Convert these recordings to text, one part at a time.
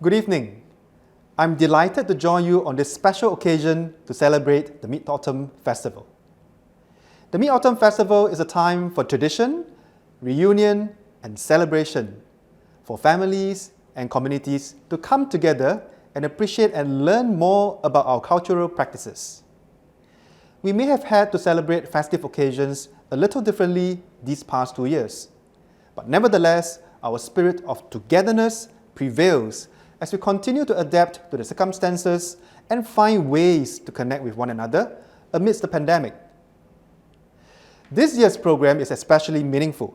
Good evening. I'm delighted to join you on this special occasion to celebrate the Mid-Autumn Festival. The Mid-Autumn Festival is a time for tradition, reunion, and celebration for families and communities to come together and appreciate and learn more about our cultural practices. We may have had to celebrate festive occasions a little differently these past 2 years, but nevertheless, our spirit of togetherness prevails as we continue to adapt to the circumstances and find ways to connect with one another amidst the pandemic. This year's program is especially meaningful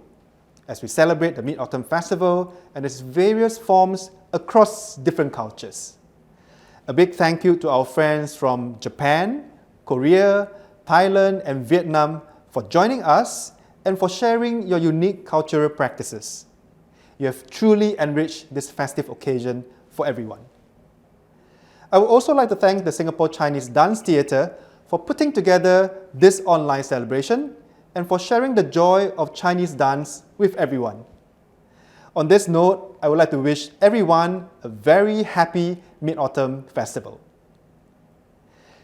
as we celebrate the Mid-Autumn Festival and its various forms across different cultures. A big thank you to our friends from Japan, Korea, Thailand, and Vietnam for joining us and for sharing your unique cultural practices. You have truly enriched this festive occasion for everyone. I would also like to thank the Singapore Chinese Dance Theatre for putting together this online celebration and for sharing the joy of Chinese dance with everyone. On this note, I would like to wish everyone a very happy Mid-Autumn Festival.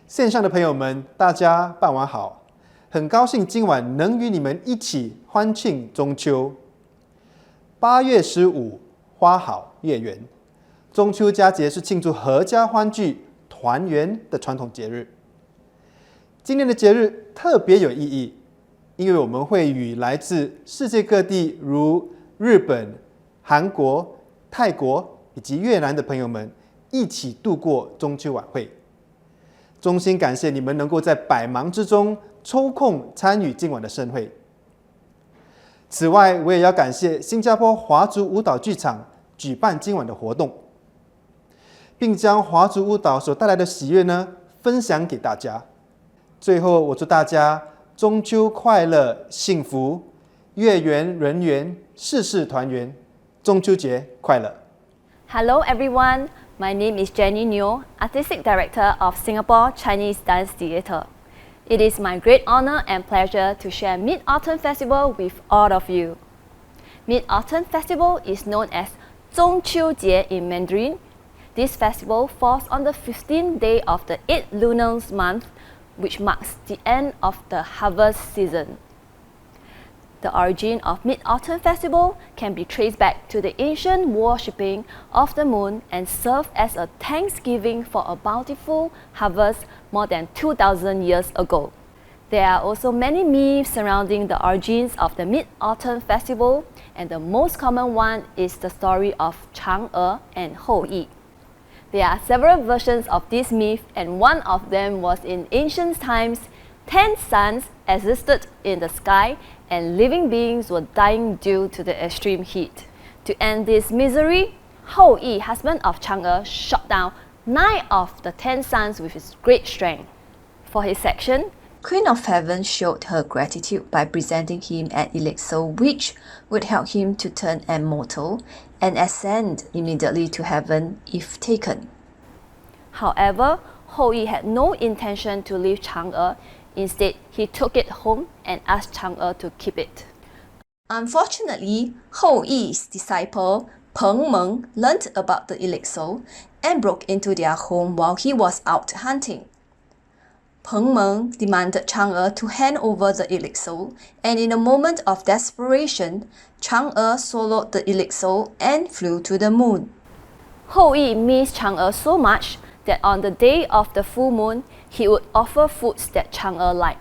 线上的朋友们，大家傍晚好，很高兴今晚能与你们一起欢庆中秋。8月15，花好月圆。中秋佳节是庆祝阖家欢聚、团圆的传统节日。今年的节日特别有意义，因为我们会与来自世界各地如日本、韩国、泰国以及越南的朋友们一起度过中秋晚会。衷心感谢你们能够在百忙之中抽空参与今晚的盛会。此外，我也要感谢新加坡华族舞蹈剧场举办今晚的活动，并将华族舞蹈所带来的喜悦分享给大家。最后，我祝大家中秋快乐、幸福，月圆人圆，事事团圆。中秋节快乐！ Hello everyone, my name is Jenny Neo, Artistic Director of Singapore Chinese Dance Theatre. It is my great honor and pleasure to share Mid-Autumn Festival with all of you. Mid-Autumn Festival is known as 中秋节 in Mandarin. This festival falls on the 15th day of the 8th lunar month, which marks the end of the harvest season. The origin of Mid-Autumn Festival can be traced back to the ancient worshipping of the moon and served as a thanksgiving for a bountiful harvest more than 2,000 years ago. There are also many myths surrounding the origins of the Mid-Autumn Festival, and the most common one is the story of Chang'e and Hou Yi. There are several versions of this myth, and one of them was in ancient times, 10 suns existed in the sky and living beings were dying due to the extreme heat. To end this misery, Hou Yi, husband of Chang'e, shot down 9 of the 10 suns with his great strength. For his section, Queen of Heaven showed her gratitude by presenting him an elixir which would help him to turn immortal and ascend immediately to heaven if taken. However, Hou Yi had no intention to leave Chang'e. Instead, he took it home and asked Chang'e to keep it. Unfortunately, Hou Yi's disciple Peng Meng learnt about the elixir and broke into their home while he was out hunting. Peng Meng demanded Chang'e to hand over the elixir, and in a moment of desperation, Chang'e swallowed the elixir and flew to the moon. Hou Yi missed Chang'e so much that on the day of the full moon, he would offer foods that Chang'e liked.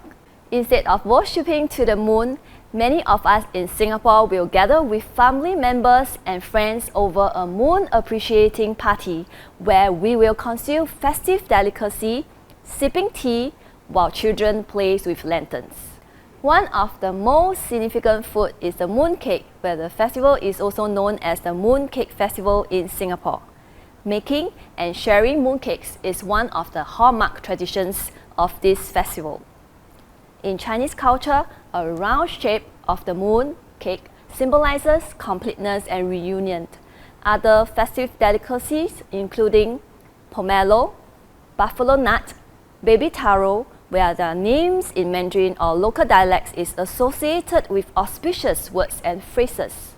Instead of worshipping to the moon, many of us in Singapore will gather with family members and friends over a moon appreciating party where we will consume festive delicacy, sipping tea, while children play with lanterns. One of the most significant food is the mooncake, where the festival is also known as the Mooncake Festival in Singapore. Making and sharing mooncakes is one of the hallmark traditions of this festival. In Chinese culture, a round shape of the moon cake symbolizes completeness and reunion. Other festive delicacies including pomelo, buffalo nut, baby taro, where their names in Mandarin or local dialects is associated with auspicious words and phrases.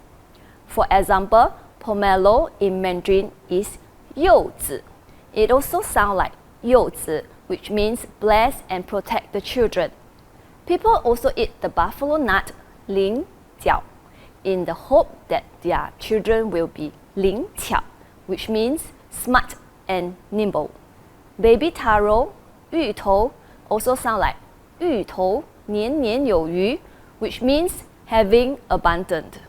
For example, pomelo in Mandarin is 柚子. It also sounds like 柚子, which means bless and protect the children. People also eat the buffalo nut, 灵角, in the hope that their children will be 灵巧, which means smart and nimble. Baby taro, 芋头, also sound like 芋头年年有余, which means having abundant.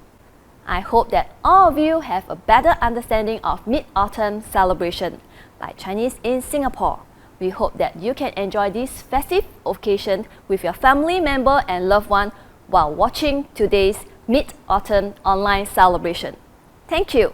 I hope that all of you have a better understanding of Mid-Autumn celebration by Chinese in Singapore. We hope that you can enjoy this festive occasion with your family member and loved one while watching today's Mid-Autumn online celebration. Thank you.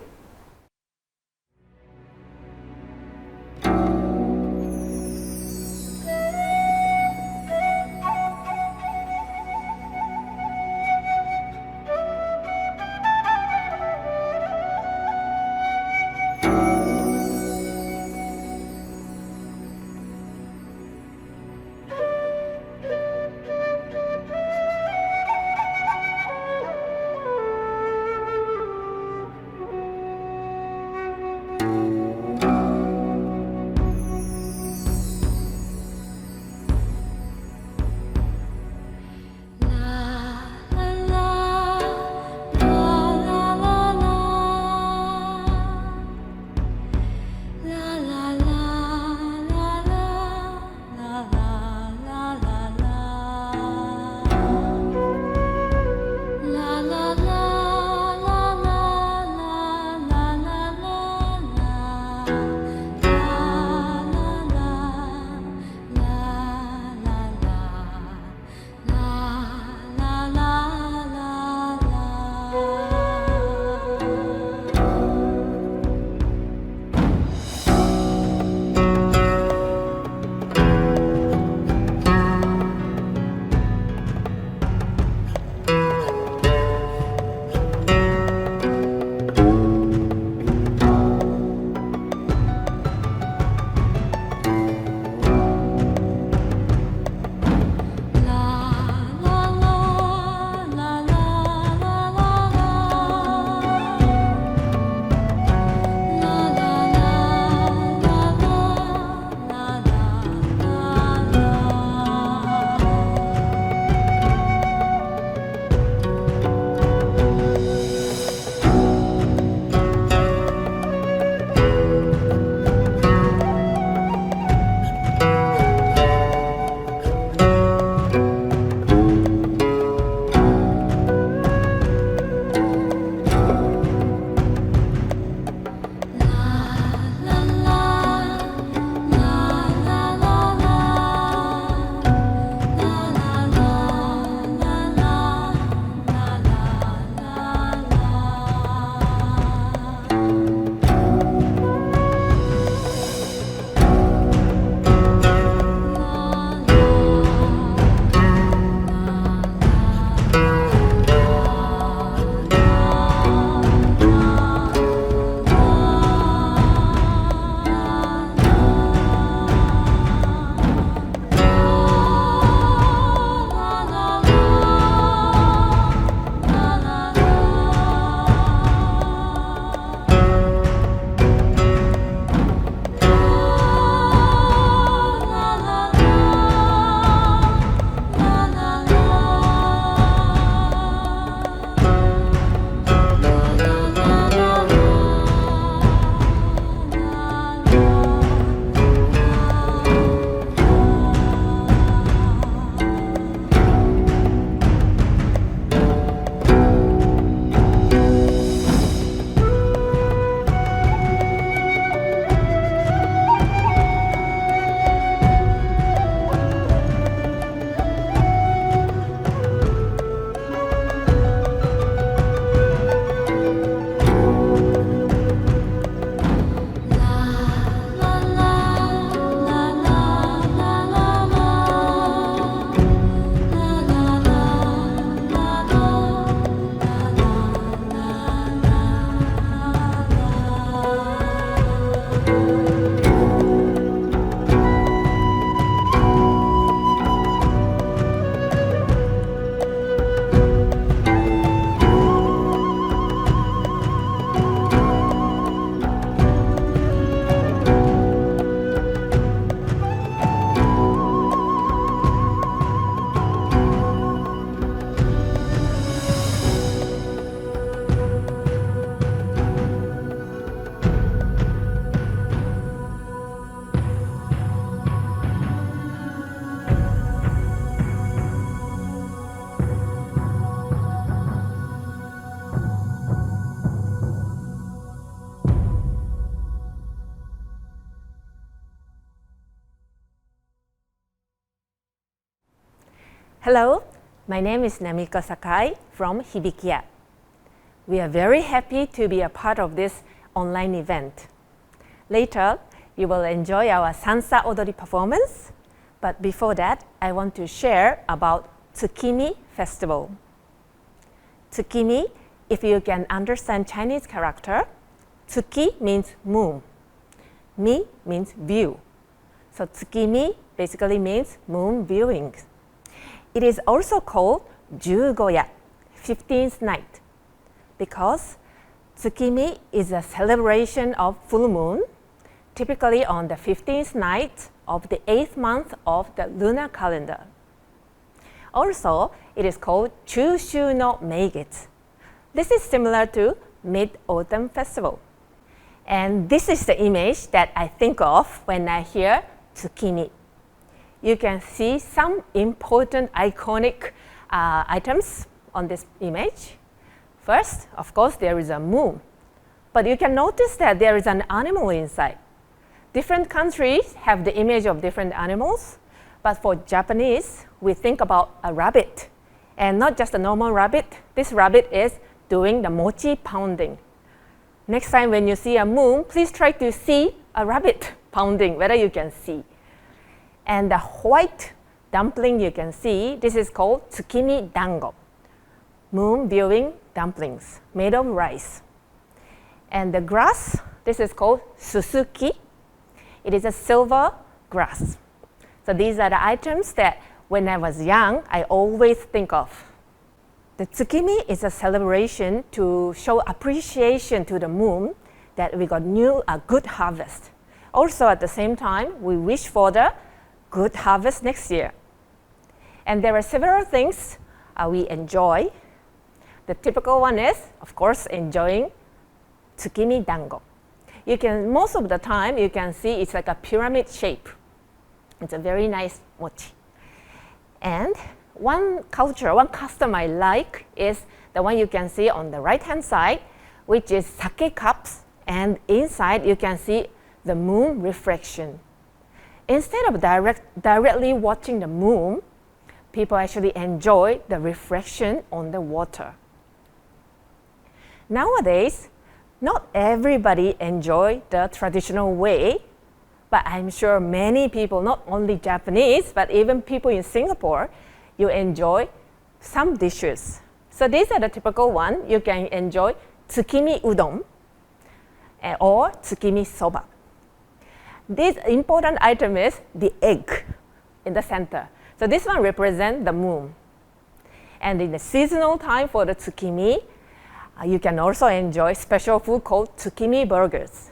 Hello, my name is Namiko Sakai from Hibikiya. We are very happy to be a part of this online event. Later, you will enjoy our Sansa Odori performance, but before that, I want to share about Tsukimi Festival. Tsukimi, if you can understand Chinese character, Tsuki means moon, Mi means view. So Tsukimi basically means moon viewing. It is also called Jugoya, 15th night, because Tsukimi is a celebration of full moon, typically on the 15th night of the 8th month of the lunar calendar. Also, it is called Chushu no Meigetsu. This is similar to Mid-Autumn Festival. And this is the image that I think of when I hear Tsukimi. You can see some important iconic items on this image. First, of course, there is a moon. But you can notice that there is an animal inside. Different countries have the image of different animals. But for Japanese, we think about a rabbit. And not just a normal rabbit. This rabbit is doing the mochi pounding. Next time when you see a moon, please try to see a rabbit pounding, whether you can see. And the white dumpling you can see, this is called tsukimi dango, moon viewing dumplings made of rice. And the grass, this is called susuki. It is a silver grass. So these are the items that when I was young, I always think of. The tsukimi is a celebration to show appreciation to the moon that we got a good harvest. Also at the same time, we wish for the good harvest next year. And there are several things we enjoy. The typical one is, of course, enjoying tsukimi dango. Most of the time, you can see it's like a pyramid shape. It's a very nice mochi. And one custom I like is the one you can see on the right-hand side, which is sake cups, and inside you can see the moon reflection. Instead of directly watching the moon, people actually enjoy the reflection on the water. Nowadays, not everybody enjoy the traditional way, but I'm sure many people, not only Japanese, but even people in Singapore, you enjoy some dishes. So these are the typical ones. You can enjoy tsukimi udon or tsukimi soba. This important item is the egg in the center. So this one represents the moon. And in the seasonal time for the tsukimi, you can also enjoy special food called tsukimi burgers.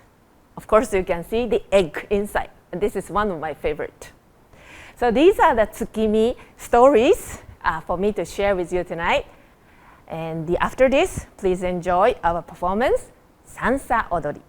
Of course, you can see the egg inside. And this is one of my favorite. So these are the tsukimi stories for me to share with you tonight. And after this, please enjoy our performance, Sansa Odori.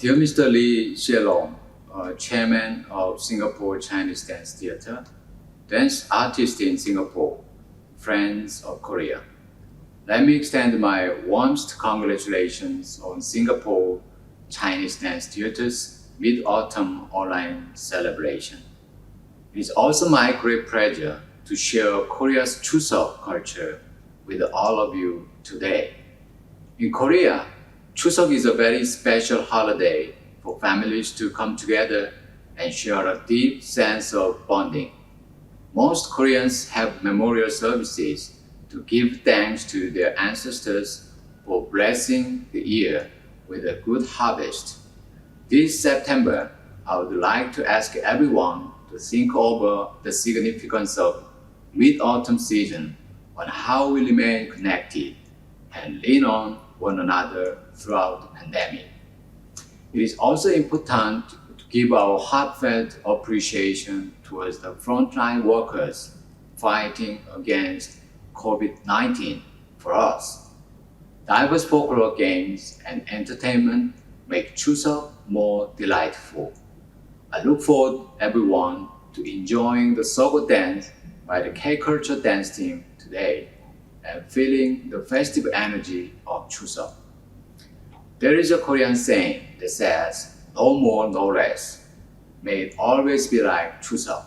Dear Mr. Lee Hsieh-long, Chairman of Singapore Chinese Dance Theatre, dance artist in Singapore, friends of Korea, let me extend my warmest congratulations on Singapore Chinese Dance Theatre's Mid-Autumn Online celebration. It is also my great pleasure to share Korea's Chuseok culture with all of you today. In Korea, Chuseok is a very special holiday for families to come together and share a deep sense of bonding. Most Koreans have memorial services to give thanks to their ancestors for blessing the year with a good harvest. This September, I would like to ask everyone to think over the significance of mid-autumn season on how we remain connected and lean on one another throughout the pandemic. It is also important to give our heartfelt appreciation towards the frontline workers fighting against COVID-19 for us. Diverse folklore games and entertainment make Chuseok more delightful. I look forward everyone to enjoying the Sogo dance by the K-Culture dance team today and feeling the festive energy of Chuseok. There is a Korean saying that says, no more, no less. May it always be like Chuseok,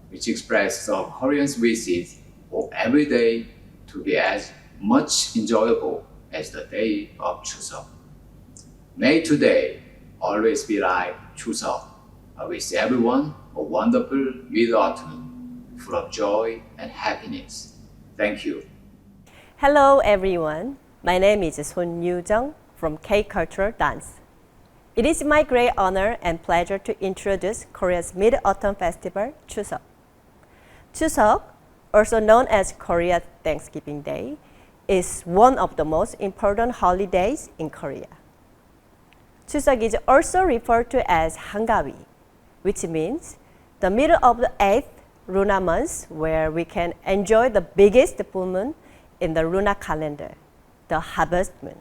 which expresses our Koreans' wishes for every day to be as much enjoyable as the day of Chuseok. May today always be like Chuseok. I wish everyone a wonderful mid-autumn full of joy and happiness. Thank you. Hello everyone, my name is Son Yu-jung from K-Cultural Dance. It is my great honor and pleasure to introduce Korea's Mid-Autumn Festival, Chuseok. Chuseok, also known as Korea Thanksgiving Day, is one of the most important holidays in Korea. Chuseok is also referred to as Hangawi, which means the middle of the 8th lunar month where we can enjoy the biggest full moon in the lunar calendar, the harvest moon.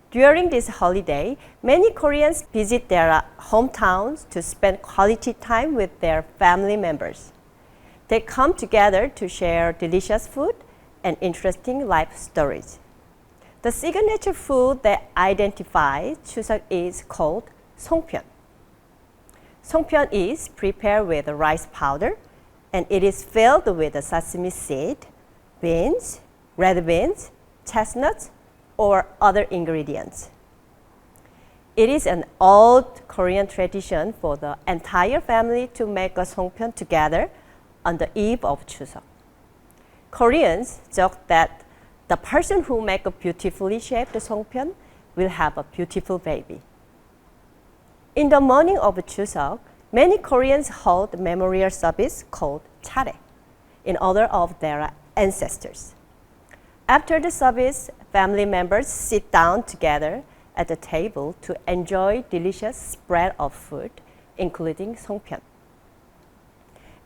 During this holiday, many Koreans visit their hometowns to spend quality time with their family members. They come together to share delicious food and interesting life stories. The signature food that identifies Chuseok is called songpyeon. Songpyeon is prepared with rice powder and it is filled with sesame seed, beans, red beans, chestnuts, or other ingredients. It is an old Korean tradition for the entire family to make a songpyeon together on the eve of Chuseok. Koreans joke that the person who makes a beautifully shaped songpyeon will have a beautiful baby. In the morning of Chuseok, many Koreans hold memorial service called chare in honor of their ancestors. After the service, family members sit down together at the table to enjoy delicious spread of food, including songpyeon.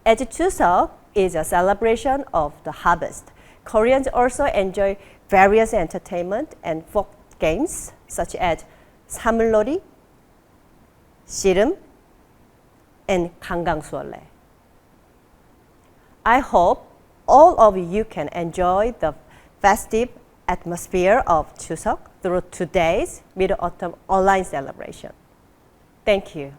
As Chuseok is a celebration of the harvest, Koreans also enjoy various entertainment and folk games such as 사물놀이, 씨름, and 강강수월래. I hope all of you can enjoy the festive atmosphere of Chuseok through today's Mid-Autumn online celebration. Thank you.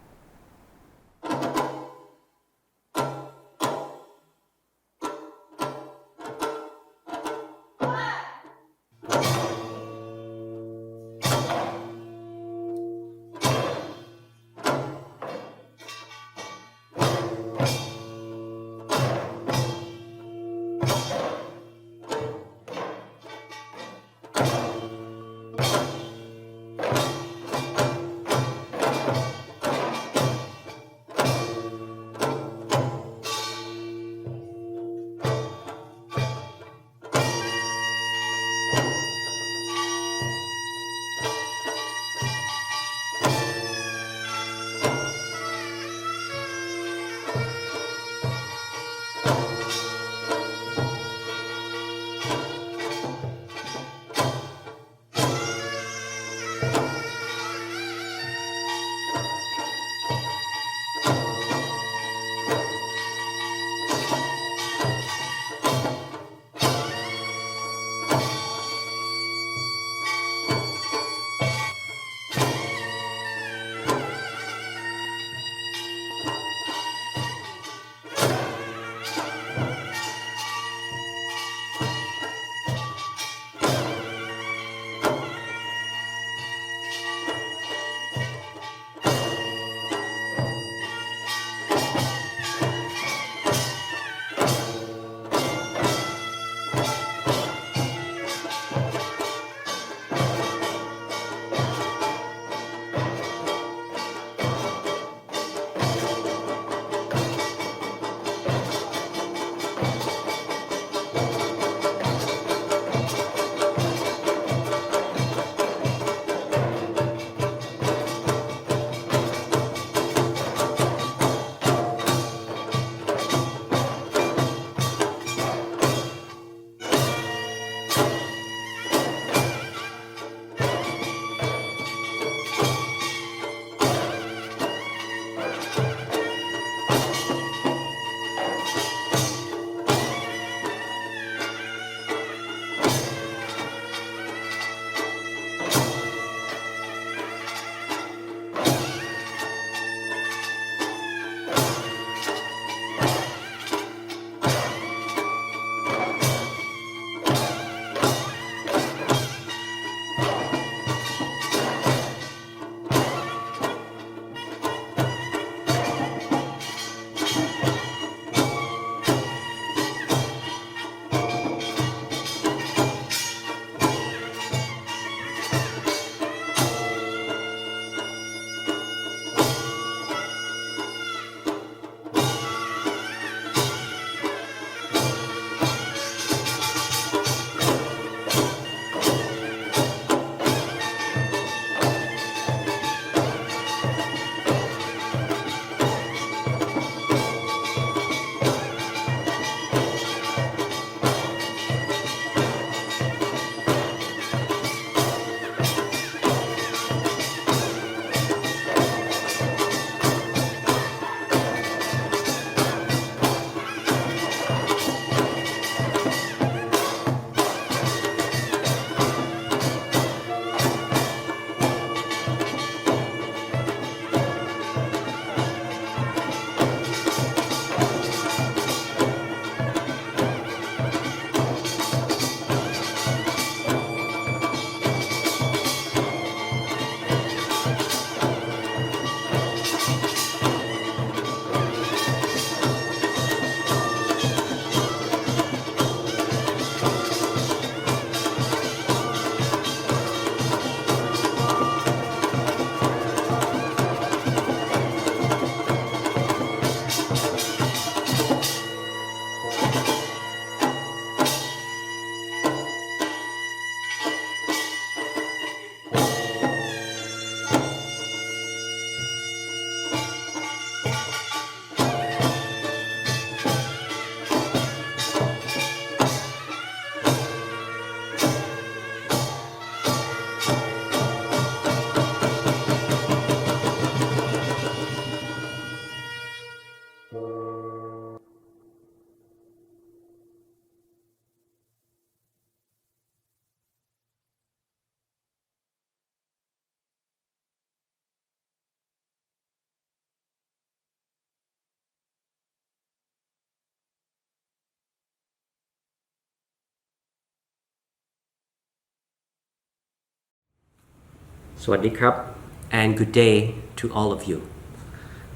Sawadee krap, and good day to all of you.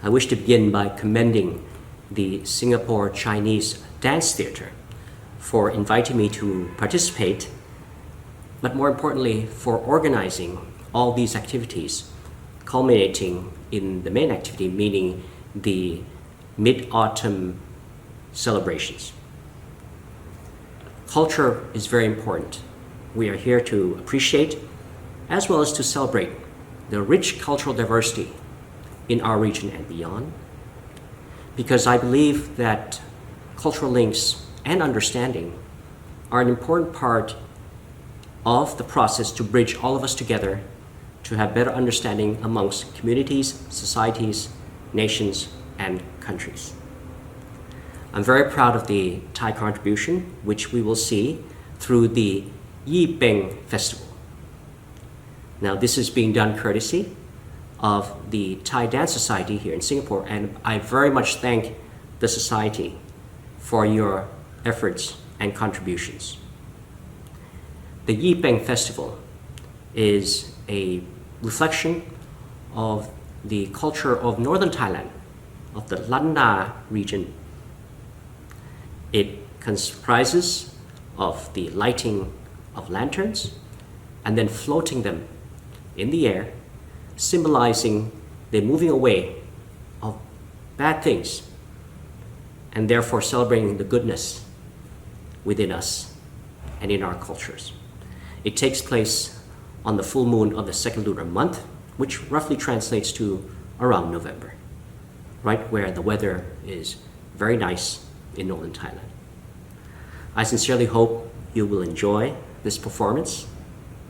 I wish to begin by commending the Singapore Chinese Dance Theatre for inviting me to participate, but more importantly, for organizing all these activities, culminating in the main activity, meaning the Mid-Autumn celebrations. Culture is very important. We are here to appreciate as well as to celebrate the rich cultural diversity in our region and beyond, because I believe that cultural links and understanding are an important part of the process to bridge all of us together to have better understanding amongst communities, societies, nations, and countries. I'm very proud of the Thai contribution, which we will see through the Yi Peng Festival. Now, this is being done courtesy of the Thai Dance Society here in Singapore, and I very much thank the society for your efforts and contributions. The Yi Peng Festival is a reflection of the culture of northern Thailand, of the Lan Na region. It comprises of the lighting of lanterns and then floating them in the air, symbolizing the moving away of bad things and therefore celebrating the goodness within us and in our cultures. It takes place on the full moon of the second lunar month, which roughly translates to around November, right where the weather is very nice in northern Thailand. I sincerely hope you will enjoy this performance,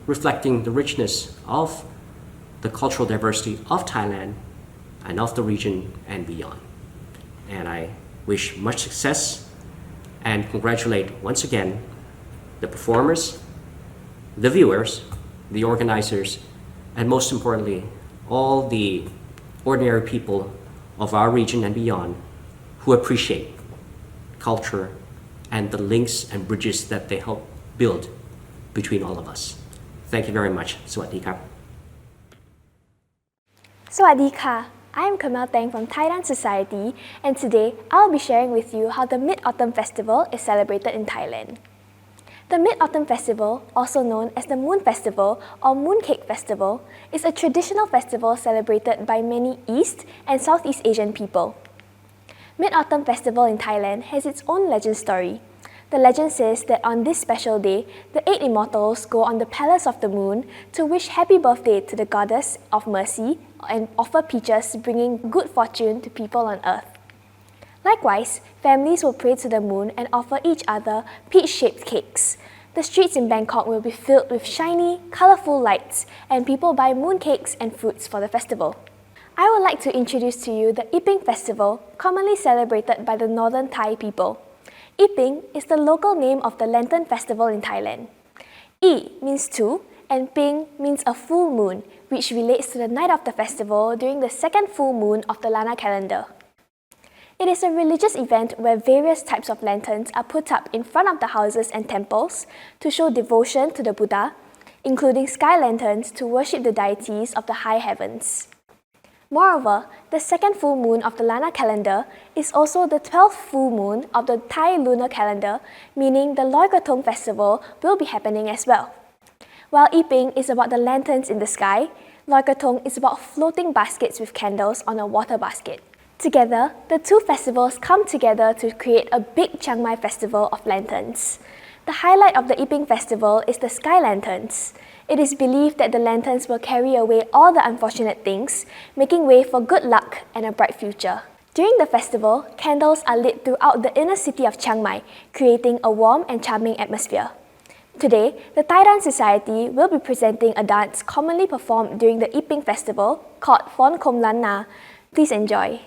reflecting the richness of the cultural diversity of Thailand and of the region and beyond. And I wish much success and congratulate once again the performers, the viewers, the organizers, and most importantly, all the ordinary people of our region and beyond who appreciate culture and the links and bridges that they help build between all of us. Thank you very much. Sawadee krap. Sawadee ka. I am Kamal Tang from Thai Dance Society, and today I'll be sharing with you how the Mid-Autumn Festival is celebrated in Thailand. The Mid-Autumn Festival, also known as the Moon Festival or Mooncake Festival, is a traditional festival celebrated by many East and Southeast Asian people. Mid-Autumn Festival in Thailand has its own legend story. The legend says that on this special day, the 8 immortals go on the Palace of the Moon to wish happy birthday to the Goddess of Mercy and offer peaches bringing good fortune to people on earth. Likewise, families will pray to the moon and offer each other peach-shaped cakes. The streets in Bangkok will be filled with shiny, colorful lights, and people buy mooncakes and fruits for the festival. I would like to introduce to you the Iping Festival, commonly celebrated by the Northern Thai people. Iping is the local name of the Lantern Festival in Thailand. I means two, and Ping means a full moon, which relates to the night of the festival during the second full moon of the Lana calendar. It is a religious event where various types of lanterns are put up in front of the houses and temples to show devotion to the Buddha, including sky lanterns to worship the deities of the high heavens. Moreover, the second full moon of the Lana calendar is also the 12th full moon of the Thai lunar calendar, meaning the Loi Krathong festival will be happening as well. While Iping is about the lanterns in the sky, Loi Krathong is about floating baskets with candles on a water basket. Together, the two festivals come together to create a big Chiang Mai festival of lanterns. The highlight of the Iping festival is the sky lanterns. It is believed that the lanterns will carry away all the unfortunate things, making way for good luck and a bright future. During the festival, candles are lit throughout the inner city of Chiang Mai, creating a warm and charming atmosphere. Today, the Thai Dance Society will be presenting a dance commonly performed during the Iping festival called Phon Kom Lan Na. Please enjoy.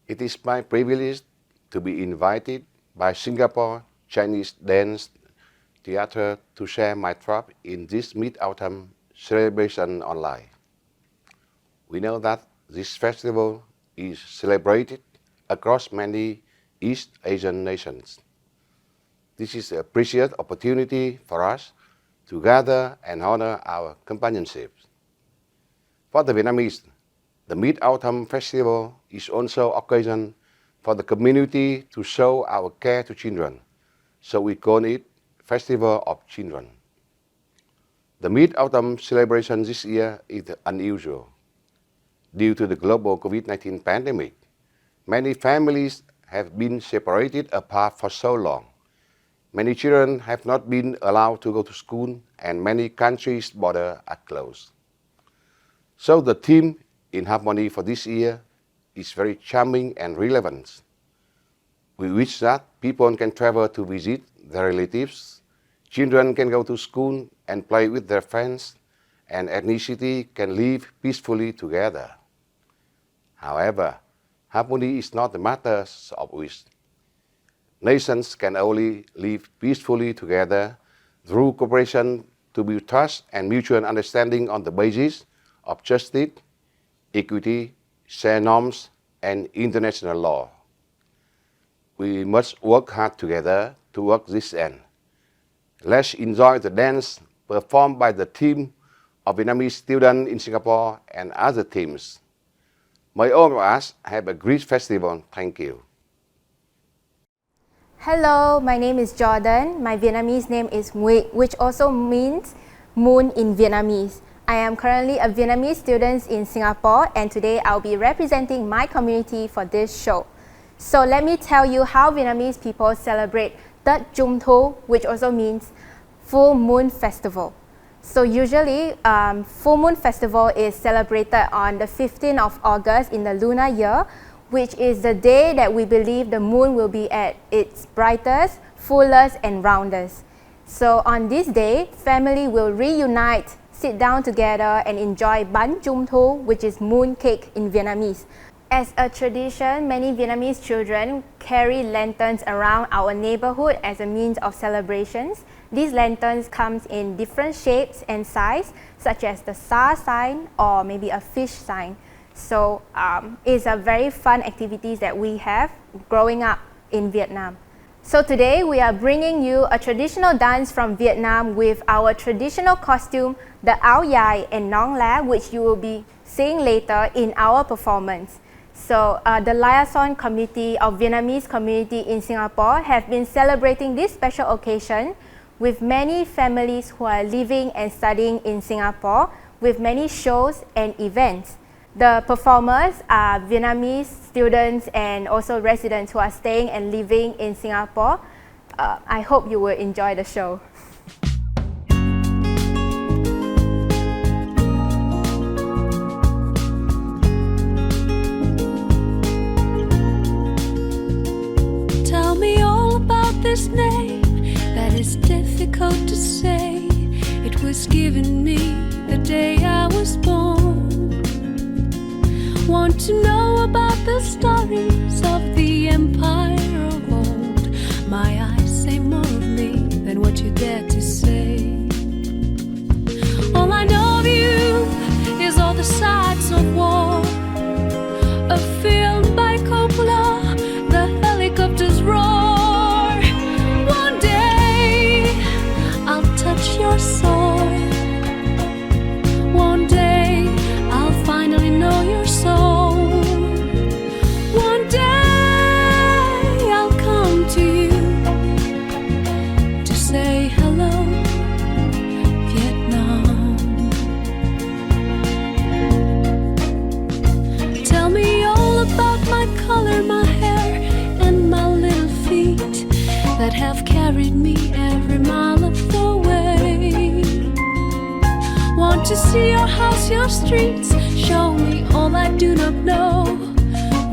It is my privilege to be invited by Singapore Chinese Dance Theatre to share my troupe in this Mid-Autumn celebration online. We know that this festival is celebrated across many East Asian nations. This is a precious opportunity for us to gather and honor our companionship. For the Vietnamese, the Mid-Autumn Festival is also an occasion for the community to show our care to children, so we call it Festival of Children. The Mid-Autumn celebration this year is unusual. Due to the global COVID-19 pandemic, many families have been separated apart for so long. Many children have not been allowed to go to school, and many countries' borders are closed. So the theme In Harmony for this year is very charming and relevant. We wish that people can travel to visit their relatives, children can go to school and play with their friends, and ethnicity can live peacefully together. However, harmony is not a matter of wish. Nations can only live peacefully together through cooperation to build trust and mutual understanding on the basis of justice, equity, shared norms, and international law. We must work hard together toward this end. Let's enjoy the dance performed by the team of Vietnamese students in Singapore and other teams. May all of us have a great festival. Thank you. Hello, my name is Jordan. My Vietnamese name is Nguyen, which also means moon in Vietnamese. I am currently a Vietnamese student in Singapore, and today I'll be representing my community for this show. So let me tell you how Vietnamese people celebrate Tết Trung Thu, which also means Full Moon Festival. So usually, Full Moon Festival is celebrated on the 15th of August in the lunar year, which is the day that we believe the moon will be at its brightest, fullest, and roundest. So on this day, family will reunite, sit down together, and enjoy Bánh Trung Thu, which is moon cake in Vietnamese. As a tradition, many Vietnamese children carry lanterns around our neighborhood as a means of celebrations. These lanterns come in different shapes and sizes, such as the star sign or maybe a fish sign. So it's a very fun activities that we have growing up in Vietnam. So today we are bringing you a traditional dance from Vietnam with our traditional costume, the áo dài and nón lá, which you will be seeing later in our performance. So the liaison committee of Vietnamese community in Singapore have been celebrating this special occasion with many families who are living and studying in Singapore with many shows and events. The performers are Vietnamese students and also residents who are staying and living in Singapore. I hope you will enjoy the show. Tell me all about this name that is difficult to say. It was given me the day I was born. Want to know about the stories of the empire of old. My eyes say more of me than what you dare to say. All I know of you is all the sides of war. A film by Coppola, the helicopters roar. One day I'll touch your soul. One day I'll finally know your soul. One day I'll come to you to say hello, Vietnam. Tell me all about my color, my hair, and my little feet that have carried me every mile of the way. Want to see your house, your streets, show me all I do not know.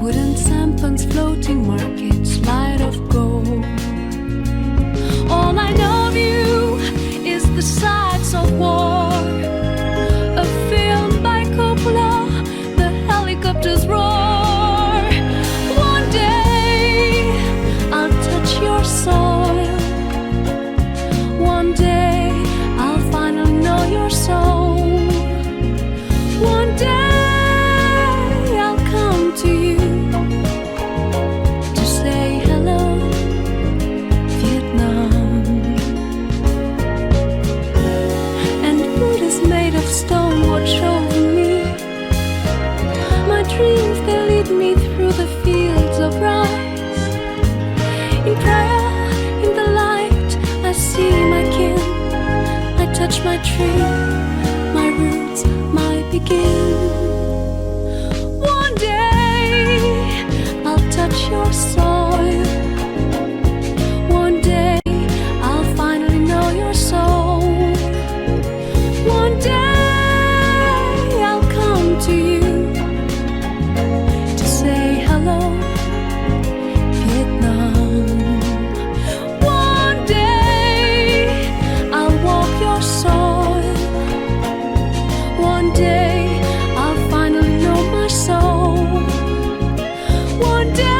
Wooden sampans, floating markets, light of gold. All I know of you is the sides of war. A film by Coppola, the helicopters roar. tree, my roots, my begin. One day I'll touch your soil. One day I'll finally know your soul. One day I'll come to you to say hello, Vietnam. One day I'll walk your soil. One day I'll finally know my soul. One day